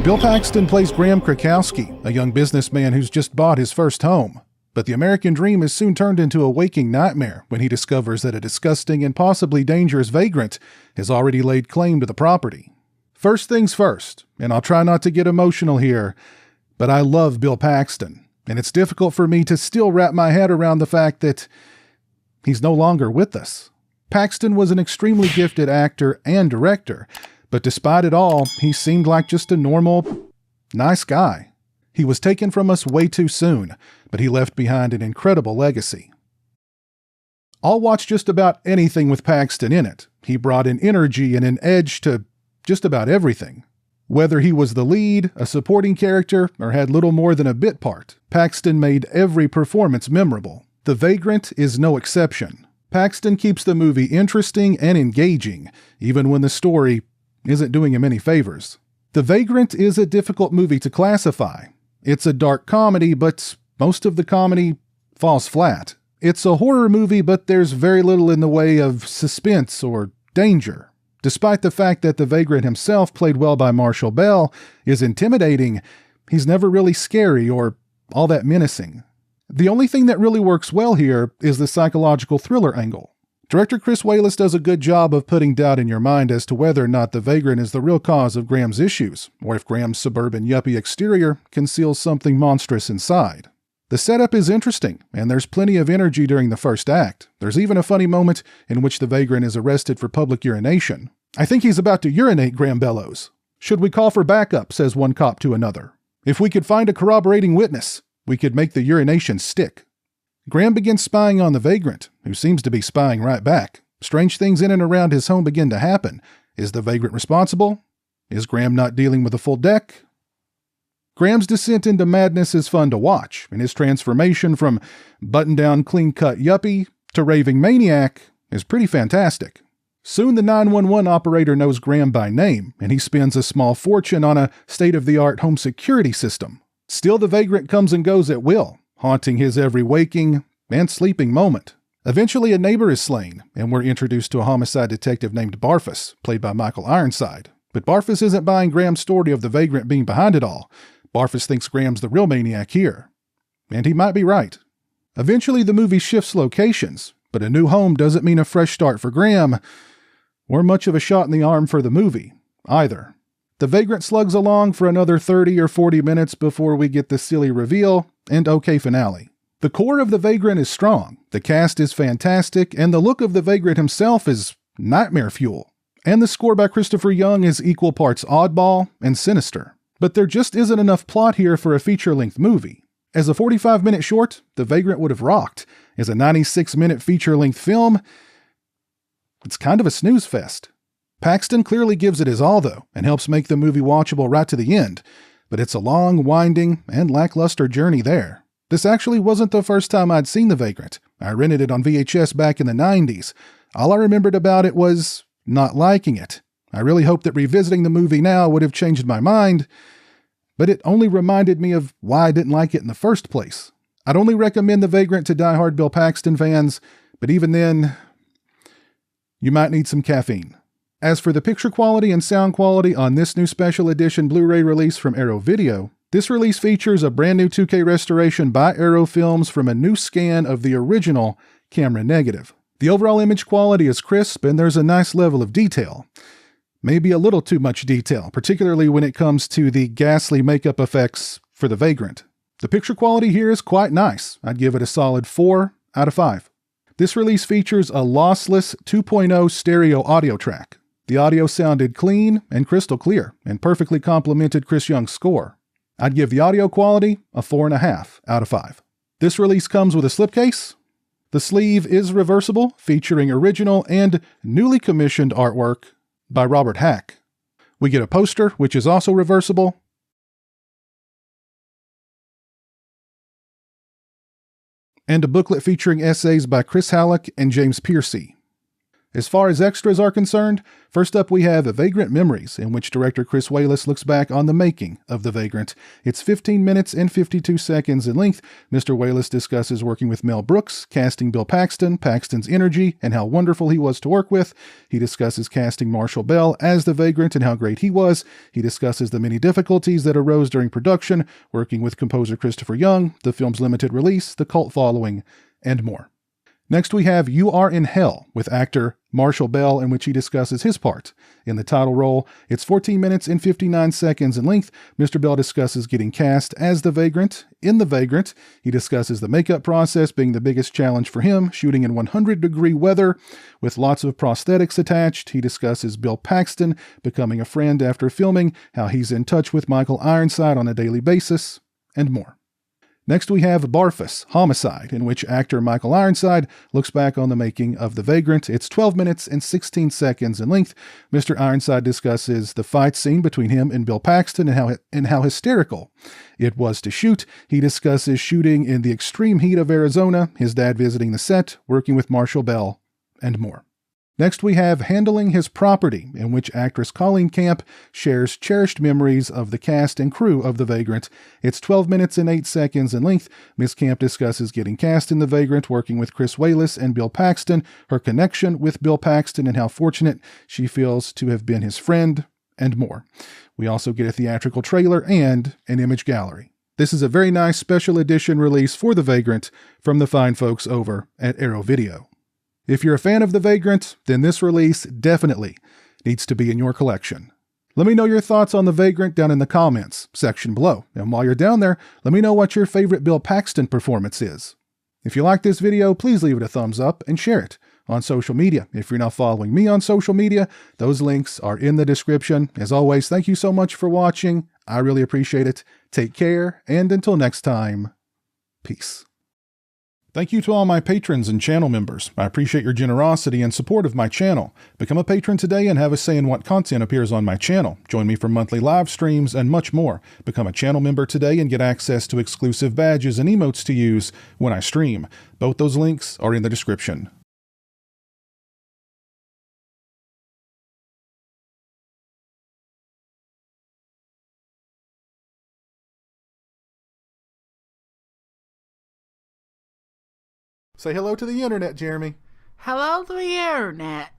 Bill Paxton plays Graham Krakowski, a young businessman who's just bought his first home. But the American dream is soon turned into a waking nightmare when he discovers that a disgusting and possibly dangerous vagrant has already laid claim to the property. First things first, and I'll try not to get emotional here, but I love Bill Paxton, and it's difficult for me to still wrap my head around the fact that he's no longer with us. Paxton was an extremely gifted actor and director, but despite it all, he seemed like just a normal, nice guy. He was taken from us way too soon, but he left behind an incredible legacy. I'll watch just about anything with Paxton in it. He brought an energy and an edge to just about everything. Whether he was the lead, a supporting character, or had little more than a bit part, Paxton made every performance memorable. The Vagrant is no exception. Paxton keeps the movie interesting and engaging, even when the story isn't doing him any favors. The Vagrant is a difficult movie to classify. It's a dark comedy, but most of the comedy falls flat. It's a horror movie, but there's very little in the way of suspense or danger. Despite the fact that the Vagrant himself, played well by Marshall Bell, is intimidating, he's never really scary or all that menacing. The only thing that really works well here is the psychological thriller angle. Director Chris Walas does a good job of putting doubt in your mind as to whether or not the Vagrant is the real cause of Graham's issues, or if Graham's suburban yuppie exterior conceals something monstrous inside. The setup is interesting, and there's plenty of energy during the first act. There's even a funny moment in which the Vagrant is arrested for public urination. "I think he's about to urinate," Graham bellows. "Should we call for backup?" says one cop to another. "If we could find a corroborating witness, we could make the urination stick." Graham begins spying on the Vagrant, who seems to be spying right back. Strange things in and around his home begin to happen. Is the Vagrant responsible? Is Graham not dealing with a full deck? Graham's descent into madness is fun to watch, and his transformation from button-down, clean-cut yuppie to raving maniac is pretty fantastic. Soon the 911 operator knows Graham by name, and he spends a small fortune on a state-of-the-art home security system. Still, the Vagrant comes and goes at will, haunting his every waking and sleeping moment. Eventually, a neighbor is slain, and we're introduced to a homicide detective named Barfus, played by Michael Ironside. But Barfus isn't buying Graham's story of the Vagrant being behind it all. Barfus thinks Graham's the real maniac here. And he might be right. Eventually, the movie shifts locations, but a new home doesn't mean a fresh start for Graham, or much of a shot in the arm for the movie, either. The Vagrant slugs along for another 30 or 40 minutes before we get the silly reveal and okay finale. The core of The Vagrant is strong, the cast is fantastic, and the look of the Vagrant himself is nightmare fuel. And the score by Christopher Young is equal parts oddball and sinister. But there just isn't enough plot here for a feature-length movie. As a 45-minute short, The Vagrant would have rocked. As a 96-minute feature-length film, it's kind of a snooze fest. Paxton clearly gives it his all, though, and helps make the movie watchable right to the end. But it's a long, winding, and lackluster journey there. This actually wasn't the first time I'd seen The Vagrant. I rented it on VHS back in the 90s. All I remembered about it was not liking it. I really hope that revisiting the movie now would have changed my mind, but it only reminded me of why I didn't like it in the first place. I'd only recommend The Vagrant to die-hard Bill Paxton fans, but even then, you might need some caffeine. As for the picture quality and sound quality on this new special edition Blu-ray release from Arrow Video, this release features a brand new 2K restoration by Arrow Films from a new scan of the original camera negative. The overall image quality is crisp and there's a nice level of detail. Maybe a little too much detail, particularly when it comes to the ghastly makeup effects for the Vagrant. The picture quality here is quite nice. I'd give it a solid 4 out of 5. This release features a lossless 2.0 stereo audio track. The audio sounded clean and crystal clear, and perfectly complemented Chris Young's score. I'd give the audio quality a 4.5 out of 5. This release comes with a slipcase. The sleeve is reversible, featuring original and newly commissioned artwork by Robert Hack. We get a poster, which is also reversible, and a booklet featuring essays by Chris Halleck and James Piercy. As far as extras are concerned, first up we have Vagrant Memories, in which director Chris Walas looks back on the making of The Vagrant. It's 15 minutes and 52 seconds in length. Mr. Walas discusses working with Mel Brooks, casting Bill Paxton, Paxton's energy, and how wonderful he was to work with. He discusses casting Marshall Bell as the Vagrant and how great he was. He discusses the many difficulties that arose during production, working with composer Christopher Young, the film's limited release, the cult following, and more. Next we have You Are in Hell with actor Marshall Bell, in which he discusses his part in the title role. It's 14 minutes and 59 seconds in length. Mr. Bell discusses getting cast as the Vagrant. In The Vagrant, he discusses the makeup process being the biggest challenge for him, shooting in 100-degree weather with lots of prosthetics attached. He discusses Bill Paxton becoming a friend after filming, how he's in touch with Michael Ironside on a daily basis, and more. Next we have Barfus, Homicide, in which actor Michael Ironside looks back on the making of The Vagrant. It's 12 minutes and 16 seconds in length. Mr. Ironside discusses the fight scene between him and Bill Paxton and how hysterical it was to shoot. He discusses shooting in the extreme heat of Arizona, his dad visiting the set, working with Marshall Bell, and more. Next we have Handling His Property, in which actress Colleen Camp shares cherished memories of the cast and crew of The Vagrant. It's 12 minutes and 8 seconds in length. Ms. Camp discusses getting cast in The Vagrant, working with Chris Walas and Bill Paxton, her connection with Bill Paxton and how fortunate she feels to have been his friend, and more. We also get a theatrical trailer and an image gallery. This is a very nice special edition release for The Vagrant from the fine folks over at Arrow Video. If you're a fan of The Vagrant, then this release definitely needs to be in your collection. Let me know your thoughts on The Vagrant down in the comments section below. And while you're down there, let me know what your favorite Bill Paxton performance is. If you like this video, please leave it a thumbs up and share it on social media. If you're not following me on social media, those links are in the description. As always, thank you so much for watching. I really appreciate it. Take care, and until next time, peace. Thank you to all my patrons and channel members. I appreciate your generosity and support of my channel. Become a patron today and have a say in what content appears on my channel. Join me for monthly live streams and much more. Become a channel member today and get access to exclusive badges and emotes to use when I stream. Both those links are in the description. Say hello to the internet, Jeremy. Hello to the internet.